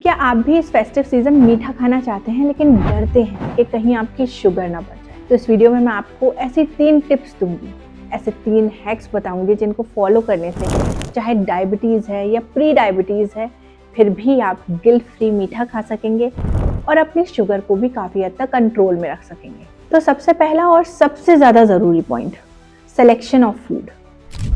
क्या आप भी इस फेस्टिव सीजन मीठा खाना चाहते हैं लेकिन डरते हैं कि कहीं आपकी शुगर ना बढ़ जाए? तो इस वीडियो में मैं आपको ऐसी 3 टिप्स दूंगी, ऐसे 3 हैक्स बताऊंगी जिनको फॉलो करने से चाहे डायबिटीज़ है या प्री डायबिटीज़ है, फिर भी आप गिल्ट फ्री मीठा खा सकेंगे और अपनी शुगर को भी काफ़ी हद तक कंट्रोल में रख सकेंगे। तो सबसे पहला और सबसे ज़्यादा ज़रूरी पॉइंट, सिलेक्शन ऑफ फूड।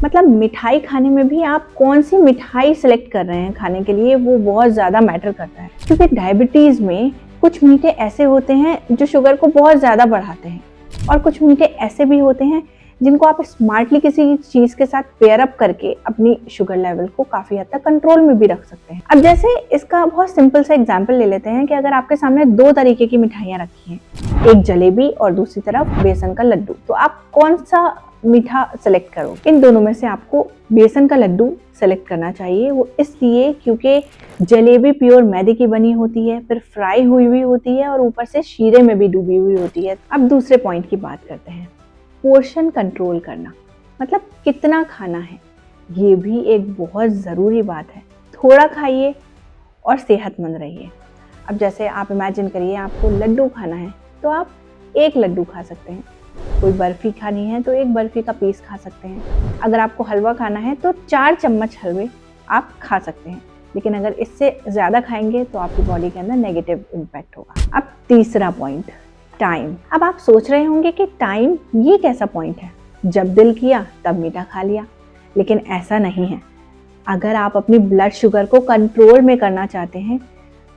मतलब मिठाई खाने में भी आप कौन सी मिठाई सेलेक्ट कर रहे हैं खाने के लिए, वो बहुत ज़्यादा मैटर करता है। क्योंकि डायबिटीज़ में कुछ मीठे ऐसे होते हैं जो शुगर को बहुत ज़्यादा बढ़ाते हैं और कुछ मीठे ऐसे भी होते हैं जिनको आप स्मार्टली किसी चीज़ के साथ पेयर अप करके अपनी शुगर लेवल को काफ़ी हद तक कंट्रोल में भी रख सकते हैं। अब जैसे इसका बहुत सिंपल सा एग्जांपल ले लेते हैं कि अगर आपके सामने 2 तरीके की मिठाइयाँ रखी हैं, एक जलेबी और दूसरी तरफ बेसन का लड्डू, तो आप कौन सा मीठा सेलेक्ट करो? इन दोनों में से आपको बेसन का लड्डू सेलेक्ट करना चाहिए। वो इसलिए क्योंकि जलेबी प्योर मैदे की बनी होती है, फिर फ्राई हुई हुई होती है और ऊपर से शीरे में भी डूबी हुई होती है। अब दूसरे पॉइंट की बात करते हैं, पोर्शन कंट्रोल करना। मतलब कितना खाना है, ये भी एक बहुत ज़रूरी बात है। थोड़ा खाइए और सेहतमंद रहिए। अब जैसे आप इमेजिन करिए आपको लड्डू खाना है तो आप 1 लड्डू खा सकते हैं। कोई बर्फ़ी खानी है तो 1 बर्फ़ी का पीस खा सकते हैं। अगर आपको हलवा खाना है तो 4 चम्मच हलवे आप खा सकते हैं। लेकिन अगर इससे ज़्यादा खाएंगे तो आपकी बॉडी के अंदर नेगेटिव इम्पैक्ट होगा। अब तीसरा पॉइंट, टाइम। अब आप सोच रहे होंगे कि टाइम ये कैसा पॉइंट है, जब दिल किया तब मीठा खा लिया। लेकिन ऐसा नहीं है। अगर आप अपनी ब्लड शुगर को कंट्रोल में करना चाहते हैं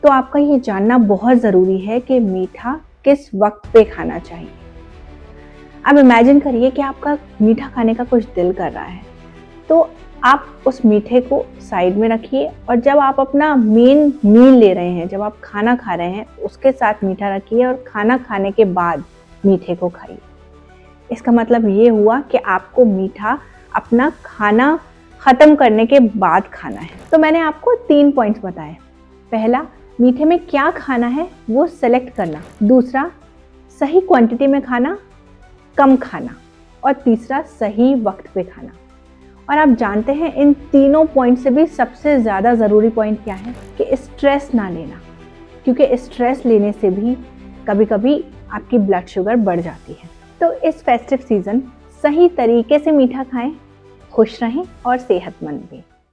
तो आपका ये जानना बहुत ज़रूरी है कि मीठा किस वक्त पे खाना चाहिए। अब इमेजिन करिए कि आपका मीठा खाने का कुछ दिल कर रहा है, तो आप उस मीठे को साइड में रखिए और जब आप अपना मेन मील ले रहे हैं, जब आप खाना खा रहे हैं, उसके साथ मीठा रखिए और खाना खाने के बाद मीठे को खाइए। इसका मतलब ये हुआ कि आपको मीठा अपना खाना ख़त्म करने के बाद खाना है। तो मैंने आपको 3 पॉइंट्स बताए। पहला, मीठे में क्या खाना है वो सेलेक्ट करना। दूसरा, सही क्वांटिटी में खाना, कम खाना। और तीसरा, सही वक्त पे खाना। और आप जानते हैं इन तीनों पॉइंट से भी सबसे ज़्यादा ज़रूरी पॉइंट क्या है कि स्ट्रेस ना लेना। क्योंकि स्ट्रेस लेने से भी कभी कभी आपकी ब्लड शुगर बढ़ जाती है। तो इस फेस्टिव सीज़न सही तरीके से मीठा खाएं, खुश रहें और सेहतमंद भी।